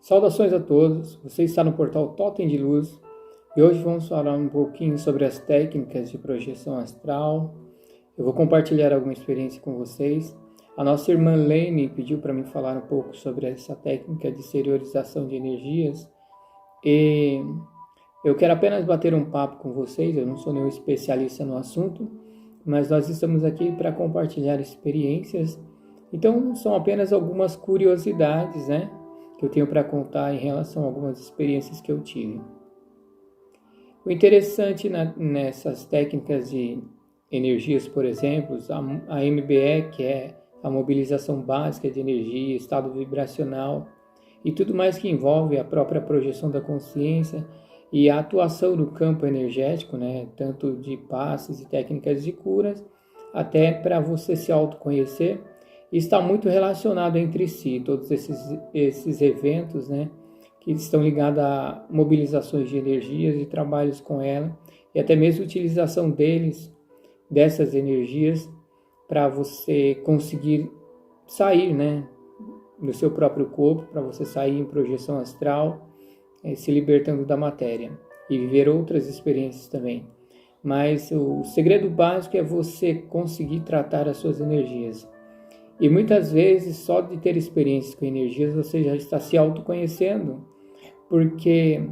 Saudações a todos, você está no portal Totem de Luz e hoje vamos falar um pouquinho sobre as técnicas de projeção astral. Eu vou compartilhar alguma experiência com vocês. A nossa irmã Lene pediu para mim falar um pouco sobre essa técnica de exteriorização de energias e eu quero apenas bater um papo com vocês. Eu não sou nenhum especialista no assunto, mas nós estamos aqui para compartilhar experiências. Então são apenas algumas curiosidades, que eu tenho para contar em relação a algumas experiências que eu tive. O interessante nessas técnicas de energias, por exemplo, a MBE, que é a mobilização básica de energia, estado vibracional e tudo mais que envolve a própria projeção da consciência e a atuação no campo energético, tanto de passes e técnicas de curas, até para você se autoconhecer, está muito relacionado entre si, todos esses eventos, que estão ligados a mobilizações de energias e trabalhos com ela, e até mesmo utilização dessas energias, para você conseguir sair, do seu próprio corpo, para você sair em projeção astral, se libertando da matéria e viver outras experiências também. Mas o segredo básico é você conseguir tratar as suas energias. E muitas vezes, só de ter experiências com energias, você já está se autoconhecendo, porque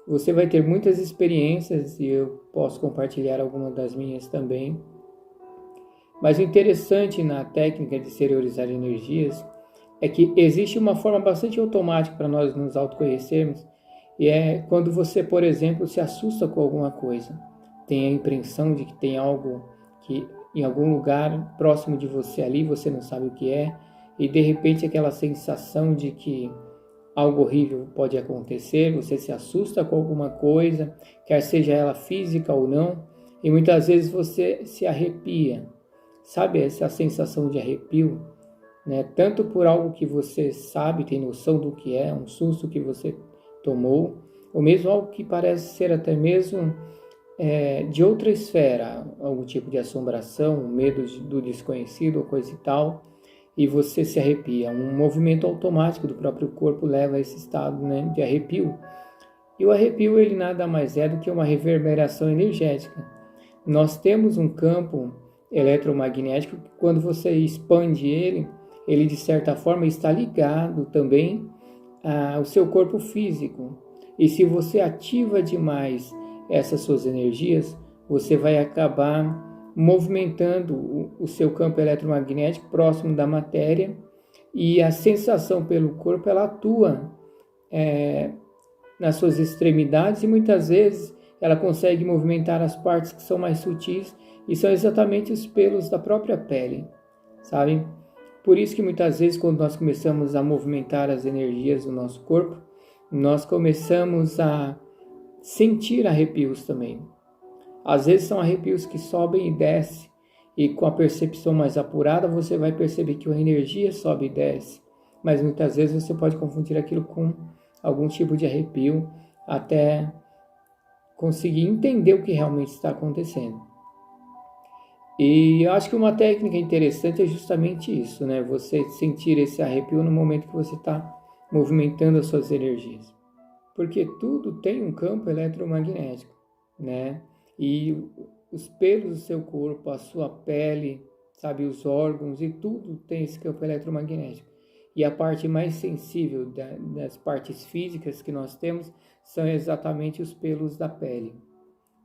você vai ter muitas experiências, e eu posso compartilhar algumas das minhas também. Mas o interessante na técnica de exteriorizar energias é que existe uma forma bastante automática para nós nos autoconhecermos, e é quando você, por exemplo, se assusta com alguma coisa, tem a impressão de que tem algo que em algum lugar próximo de você ali, você não sabe o que é, e de repente aquela sensação de que algo horrível pode acontecer, você se assusta com alguma coisa, quer seja ela física ou não, e muitas vezes você se arrepia. Sabe essa sensação de arrepio? Tanto por algo que você sabe, tem noção do que é, um susto que você tomou, ou mesmo algo que parece ser até mesmo de outra esfera, algum tipo de assombração, medo do desconhecido ou coisa e tal, e você se arrepia. Um movimento automático do próprio corpo leva a esse estado de arrepio. E o arrepio ele nada mais é do que uma reverberação energética. Nós temos um campo eletromagnético que quando você expande ele de certa forma está ligado também ao seu corpo físico. E se você ativa demais essas suas energias, você vai acabar movimentando o seu campo eletromagnético próximo da matéria, e a sensação pelo corpo ela atua nas suas extremidades, e muitas vezes ela consegue movimentar as partes que são mais sutis, e são exatamente os pelos da própria pele, sabe? Por isso que muitas vezes quando nós começamos a movimentar as energias do nosso corpo, nós começamos a sentir arrepios também. Às vezes são arrepios que sobem e descem, e com a percepção mais apurada você vai perceber que a energia sobe e desce, mas muitas vezes você pode confundir aquilo com algum tipo de arrepio até conseguir entender o que realmente está acontecendo. E eu acho que uma técnica interessante é justamente isso, você sentir esse arrepio no momento que você está movimentando as suas energias. Porque tudo tem um campo eletromagnético, E os pelos do seu corpo, a sua pele, sabe, os órgãos e tudo tem esse campo eletromagnético. E a parte mais sensível das partes físicas que nós temos são exatamente os pelos da pele.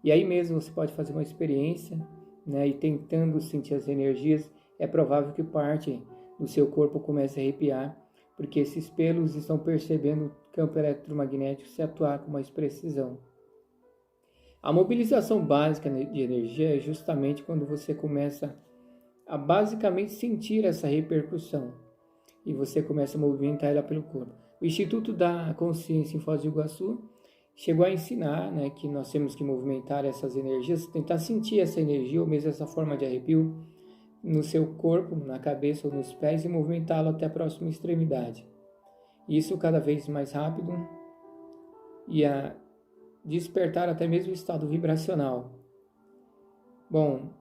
E aí mesmo você pode fazer uma experiência, e tentando sentir as energias, é provável que parte do seu corpo comece a arrepiar, porque esses pelos estão percebendo o campo eletromagnético se atuar com mais precisão. A mobilização básica de energia é justamente quando você começa a basicamente sentir essa repercussão e você começa a movimentar ela pelo corpo. O Instituto da Consciência em Foz do Iguaçu chegou a ensinar que nós temos que movimentar essas energias, tentar sentir essa energia ou mesmo essa forma de arrepio no seu corpo, na cabeça ou nos pés, e movimentá-lo até a próxima extremidade. Isso cada vez mais rápido e a despertar até mesmo o estado vibracional. Bom,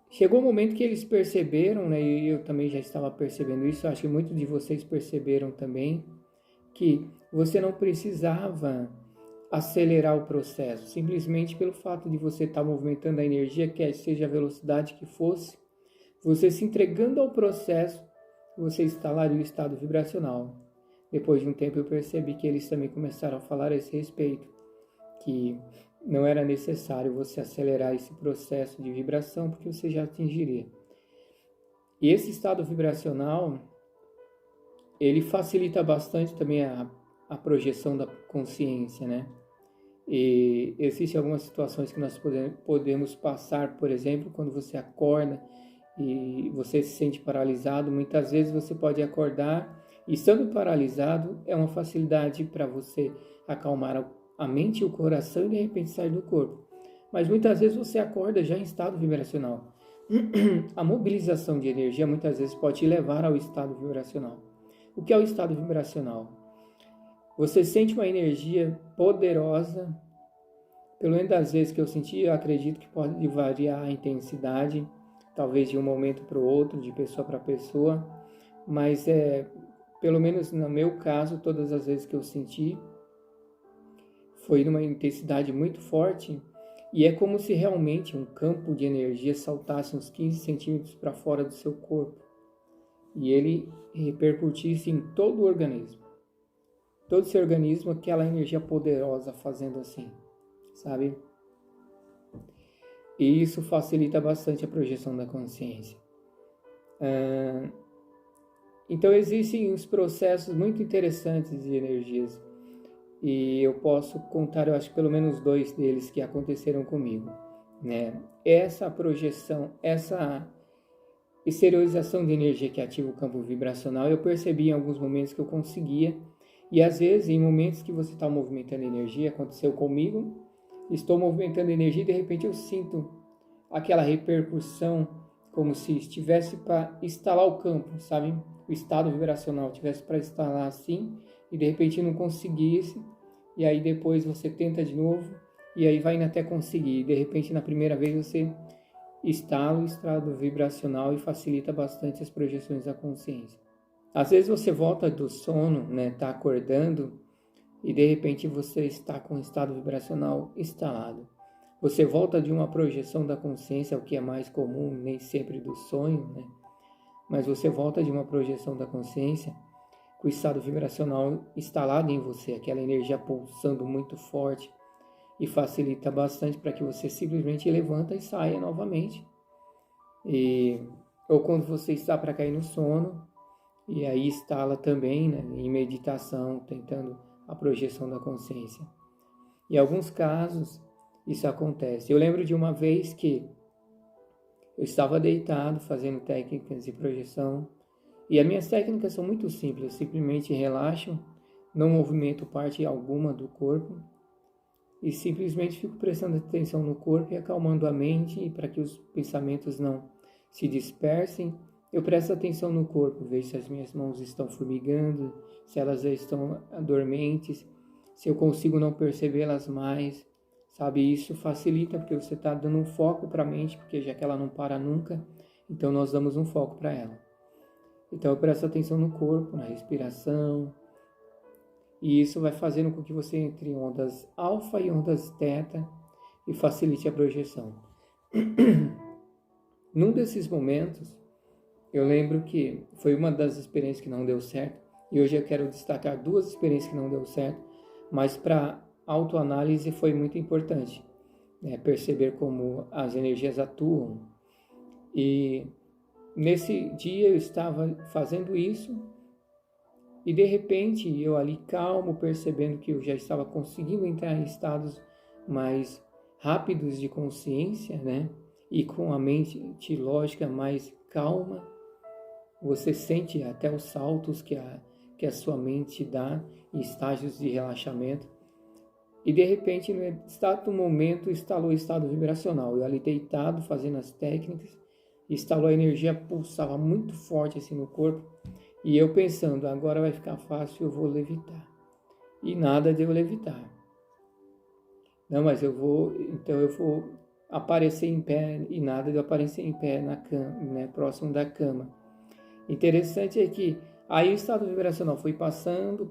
chegou o momento que eles perceberam, e eu também já estava percebendo isso, acho que muitos de vocês perceberam também, que você não precisava acelerar o processo, simplesmente pelo fato de você estar movimentando a energia, quer seja a velocidade que fosse, você se entregando ao processo, você instalaria o estado vibracional. Depois de um tempo eu percebi que eles também começaram a falar a esse respeito, que não era necessário você acelerar esse processo de vibração, porque você já atingiria. E esse estado vibracional, ele facilita bastante também a projeção da consciência, né? E existem algumas situações que nós podemos passar, por exemplo, quando você acorda e você se sente paralisado, muitas vezes você pode acordar e, estando paralisado, é uma facilidade para você acalmar a mente e o coração e de repente sair do corpo. Mas muitas vezes você acorda já em estado vibracional. A mobilização de energia muitas vezes pode te levar ao estado vibracional. O que é o estado vibracional? Você sente uma energia poderosa, pelo menos das vezes que eu senti, eu acredito que pode variar a intensidade, talvez de um momento para o outro, de pessoa para pessoa, mas pelo menos no meu caso, todas as vezes que eu senti, foi numa intensidade muito forte, e é como se realmente um campo de energia saltasse uns 15 centímetros para fora do seu corpo, e ele repercutisse em todo o organismo. Todo esse organismo, aquela energia poderosa fazendo assim, sabe? E isso facilita bastante a projeção da consciência. Então existem uns processos muito interessantes de energias. E eu posso contar, eu acho, pelo menos 2 deles que aconteceram comigo, né? Essa projeção, essa exteriorização de energia que ativa o campo vibracional, eu percebi em alguns momentos que eu conseguia. E às vezes, em momentos que você está movimentando energia, aconteceu comigo, estou movimentando energia e de repente eu sinto aquela repercussão como se estivesse para instalar o campo, sabe? O estado vibracional tivesse para instalar assim e de repente não conseguisse, e aí depois você tenta de novo e aí vai até conseguir. E de repente na primeira vez você instala o estado vibracional e facilita bastante as projeções da consciência. Às vezes você volta do sono, né, tá acordando e de repente você está com o estado vibracional instalado. Você volta de uma projeção da consciência, o que é mais comum, nem sempre do sonho, né? Mas você volta de uma projeção da consciência com o estado vibracional instalado em você, aquela energia pulsando muito forte e facilita bastante para que você simplesmente levanta e saia novamente. Ou quando você está para cair no sono, e aí instala também, né, em meditação, tentando a projeção da consciência. Em alguns casos, isso acontece. Eu lembro de uma vez que eu estava deitado fazendo técnicas de projeção, e as minhas técnicas são muito simples, eu simplesmente relaxo, não movimento parte alguma do corpo, e simplesmente fico prestando atenção no corpo e acalmando a mente para que os pensamentos não se dispersem. Eu presto atenção no corpo, vejo se as minhas mãos estão formigando, se elas já estão dormentes, se eu consigo não percebê-las mais, sabe? Isso facilita porque você está dando um foco para a mente, porque já que ela não para nunca, então nós damos um foco para ela. Então eu presto atenção no corpo, na respiração, e isso vai fazendo com que você entre em ondas alfa e ondas teta e facilite a projeção. Num desses momentos, eu lembro que foi uma das experiências que não deu certo, e hoje eu quero destacar 2 experiências que não deu certo, mas para autoanálise foi muito importante, né? Perceber como as energias atuam. E nesse dia eu estava fazendo isso, e de repente eu ali calmo, percebendo que eu já estava conseguindo entrar em estados mais rápidos de consciência, né? E com a mente lógica mais calma. Você sente até os saltos que a sua mente dá em estágios de relaxamento. E de repente, no exato momento, instalou o estado vibracional. Eu ali deitado, fazendo as técnicas, instalou a energia, pulsava muito forte assim no corpo. E eu pensando, agora vai ficar fácil, eu vou levitar. E nada de eu levitar. Não, mas eu vou aparecer em pé, e nada de eu aparecer em pé na cama, né, próximo da cama. Interessante é que Aí o estado vibracional foi passando,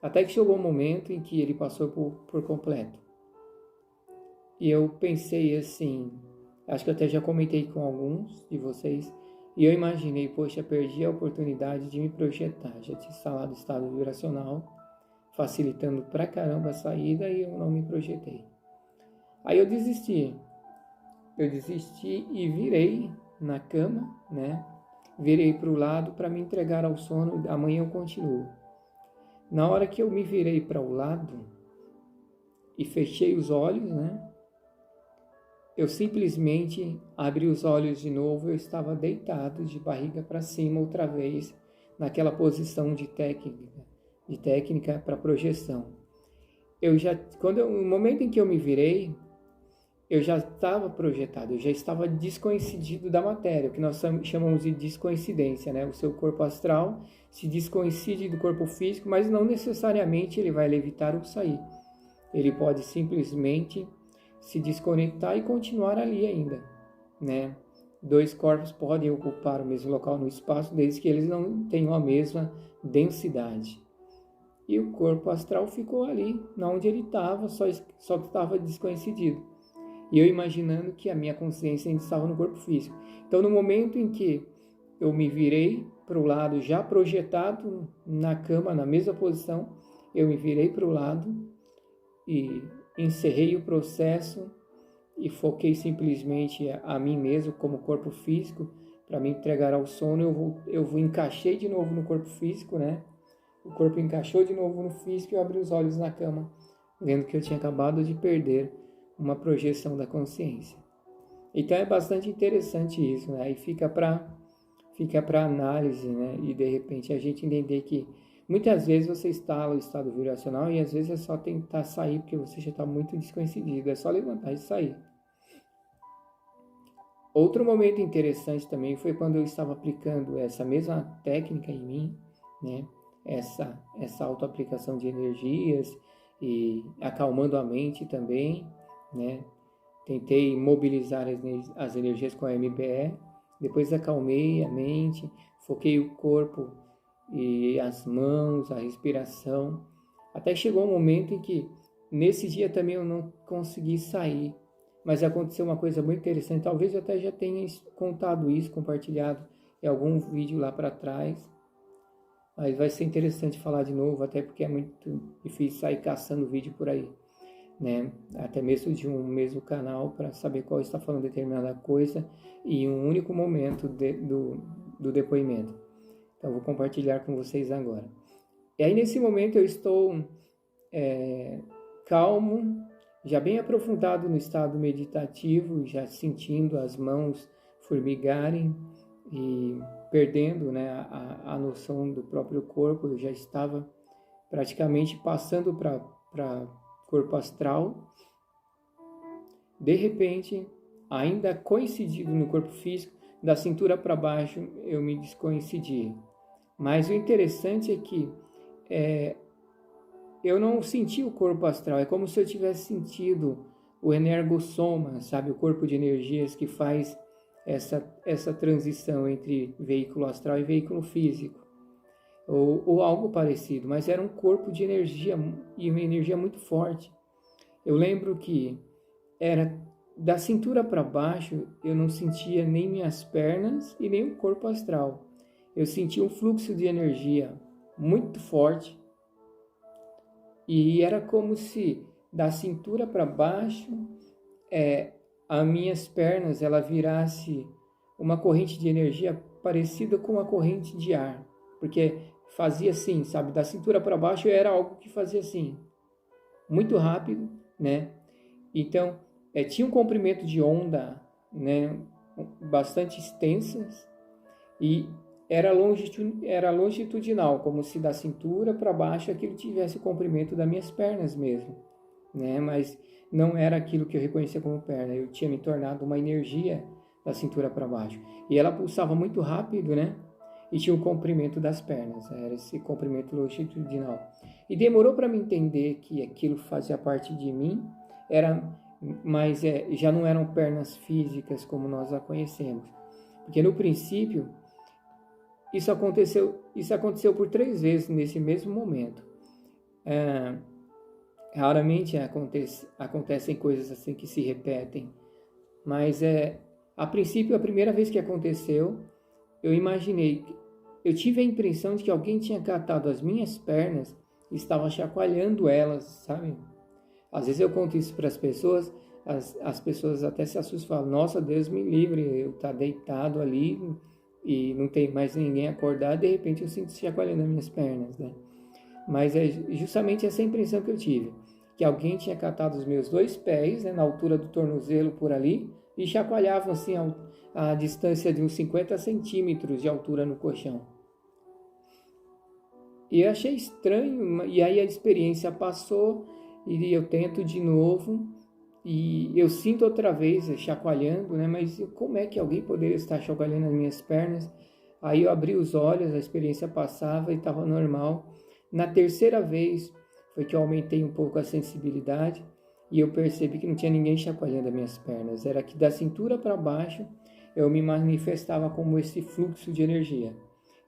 até que chegou um momento em que ele passou por completo. E eu pensei assim, acho que eu até já comentei com alguns de vocês, e eu imaginei, poxa, perdi a oportunidade de me projetar. Já tinha instalado o estado vibracional, facilitando pra caramba a saída, e eu não me projetei. Aí eu desisti. E virei na cama, né? Virei para o lado para me entregar ao sono. Amanhã eu continuo. Na hora que eu me virei para o lado e fechei os olhos, né? Eu simplesmente abri os olhos de novo. Eu estava deitado de barriga para cima outra vez, naquela posição de técnica para projeção. No momento em que eu me virei, eu já estava projetado, eu já estava descoincidido da matéria, o que nós chamamos de descoincidência, né? O seu corpo astral se descoincide do corpo físico, mas não necessariamente ele vai levitar ou sair. Ele pode simplesmente se desconectar e continuar ali ainda, né? Dois corpos podem ocupar o mesmo local no espaço, desde que eles não tenham a mesma densidade. E o corpo astral ficou ali, onde ele estava, só que estava descoincidido. E eu imaginando que a minha consciência ainda estava no corpo físico. Então, no momento em que eu me virei para o lado, já projetado na cama, na mesma posição, eu me virei para o lado e encerrei o processo e foquei simplesmente a mim mesmo como corpo físico para me entregar ao sono. Eu encaixei de novo no corpo físico, né? O corpo encaixou de novo no físico e eu abri os olhos na cama, vendo que eu tinha acabado de perder uma projeção da consciência. Então é bastante interessante isso, né? E fica para análise, né? E de repente a gente entender que muitas vezes você instala o estado vibracional e às vezes é só tentar sair porque você já está muito descoincidido, é só levantar e sair. Outro momento interessante também foi quando eu estava aplicando essa mesma técnica em mim, né? Essa autoaplicação de energias e acalmando a mente também, né? Tentei mobilizar as energias com a MBE, depois acalmei a mente, foquei o corpo e as mãos, a respiração, até chegou um momento em que, nesse dia também eu não consegui sair, mas aconteceu uma coisa muito interessante, talvez eu até já tenha contado isso, compartilhado em algum vídeo lá para trás, mas vai ser interessante falar de novo, até porque é muito difícil sair caçando vídeo por aí, né? Até mesmo de um mesmo canal para saber qual está falando determinada coisa e um único momento do depoimento. Então vou compartilhar com vocês agora. E aí nesse momento eu estou calmo, já bem aprofundado no estado meditativo, já sentindo as mãos formigarem e perdendo, né, a noção do próprio corpo. Eu já estava praticamente passando para corpo astral. De repente, ainda coincidido no corpo físico, da cintura para baixo eu me descoincidi. Mas o interessante é que eu não senti o corpo astral, é como se eu tivesse sentido o energossoma, sabe, o corpo de energias que faz essa transição entre veículo astral e veículo físico, ou algo parecido, mas era um corpo de energia e uma energia muito forte. Eu lembro que era da cintura para baixo, eu não sentia nem minhas pernas e nem o corpo astral. Eu sentia um fluxo de energia muito forte e era como se da cintura para baixo as minhas pernas ela virasse uma corrente de energia parecida com uma corrente de ar, porque fazia assim, sabe, da cintura para baixo era algo que fazia assim, muito rápido, né? Então tinha um comprimento de onda, né, bastante extensas e era longitudinal, como se da cintura para baixo aquilo tivesse o comprimento das minhas pernas mesmo, né? Mas não era aquilo que eu reconhecia como perna, eu tinha me tornado uma energia da cintura para baixo. E ela pulsava muito rápido, né? E tinha o comprimento das pernas, era esse comprimento longitudinal. E demorou para me entender que aquilo fazia parte de mim, mas já não eram pernas físicas como nós a conhecemos. Porque no princípio, Isso aconteceu por 3 vezes nesse mesmo momento. Raramente acontecem coisas assim que se repetem, mas a princípio, a primeira vez que aconteceu, eu tive a impressão de que alguém tinha catado as minhas pernas e estava chacoalhando elas, sabe? Às vezes eu conto isso para as pessoas, as pessoas até se assustam e falam, nossa, Deus me livre, eu estou deitado ali e não tem mais ninguém acordado, de repente eu sinto chacoalhando as minhas pernas, né? Mas é justamente essa impressão que eu tive, que alguém tinha catado os meus 2 pés, né, na altura do tornozelo por ali, e chacoalhavam assim a distância de uns 50 centímetros de altura no colchão. E eu achei estranho, e aí a experiência passou, e eu tento de novo, e eu sinto outra vez chacoalhando, né, mas como é que alguém poderia estar chacoalhando as minhas pernas? Aí eu abri os olhos, a experiência passava e estava normal. Na terceira vez foi que eu aumentei um pouco a sensibilidade e eu percebi que não tinha ninguém chacoalhando as minhas pernas. Era que da cintura para baixo eu me manifestava como esse fluxo de energia.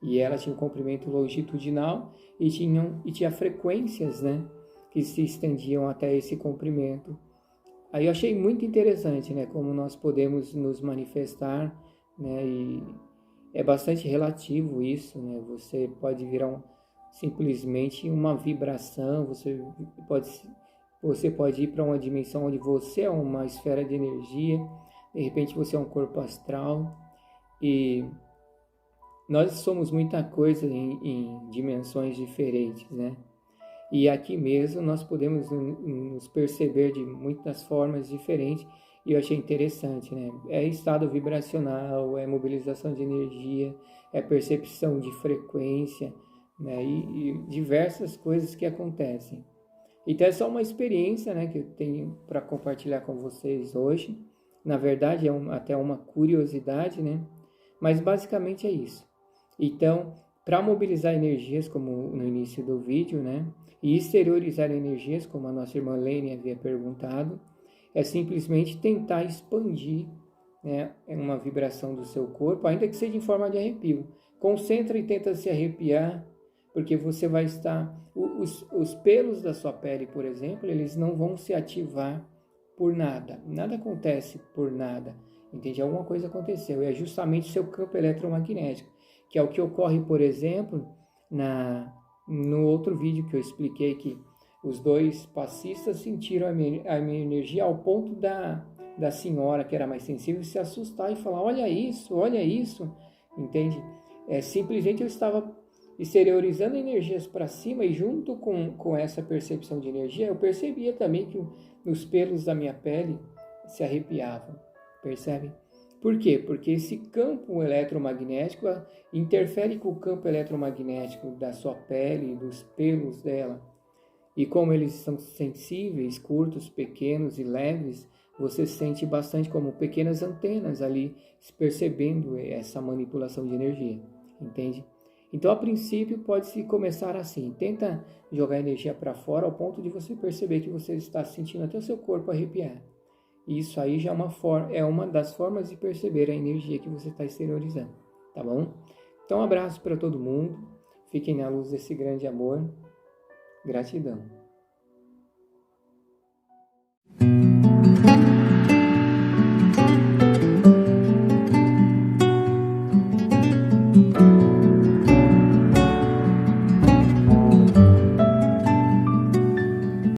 E ela tinha um comprimento longitudinal e tinha frequências, né, que se estendiam até esse comprimento. Aí eu achei muito interessante, né, como nós podemos nos manifestar, né, e é bastante relativo isso, né, você pode virar simplesmente uma vibração, você pode ir para uma dimensão onde você é uma esfera de energia, de repente você é um corpo astral, e nós somos muita coisa em dimensões diferentes, né? E aqui mesmo nós podemos nos perceber de muitas formas diferentes, e eu achei interessante, né? É estado vibracional, é mobilização de energia, é percepção de frequência, né? E diversas coisas que acontecem. Então é só uma experiência, né, que eu tenho para compartilhar com vocês hoje. Na verdade, até uma curiosidade, né? Mas basicamente é isso. Então, para mobilizar energias, como no início do vídeo, né? E exteriorizar energias, como a nossa irmã Lene havia perguntado, é simplesmente tentar expandir, né, uma vibração do seu corpo, ainda que seja em forma de arrepio. Concentra e tenta se arrepiar, porque você vai estar... Os pelos da sua pele, por exemplo, eles não vão se ativar por nada. Nada acontece por nada. Entende? Alguma coisa aconteceu. E é justamente o seu campo eletromagnético, que é o que ocorre, por exemplo, no outro vídeo que eu expliquei que os 2 passistas sentiram a minha energia ao ponto da senhora, que era mais sensível, se assustar e falar, olha isso, entende? Simplesmente eu estava exteriorizando energias para cima, e junto com essa percepção de energia, eu percebia também que os pelos da minha pele se arrepiavam, percebem? Por quê? Porque esse campo eletromagnético interfere com o campo eletromagnético da sua pele e dos pelos dela. E como eles são sensíveis, curtos, pequenos e leves, você sente bastante como pequenas antenas ali, percebendo essa manipulação de energia, entende? Então, a princípio, pode-se começar assim. Tenta jogar energia para fora ao ponto de você perceber que você está sentindo até o seu corpo arrepiar. E isso aí já é uma das formas de perceber a energia que você está exteriorizando, tá bom? Então, um abraço para todo mundo. Fiquem na luz desse grande amor. Gratidão.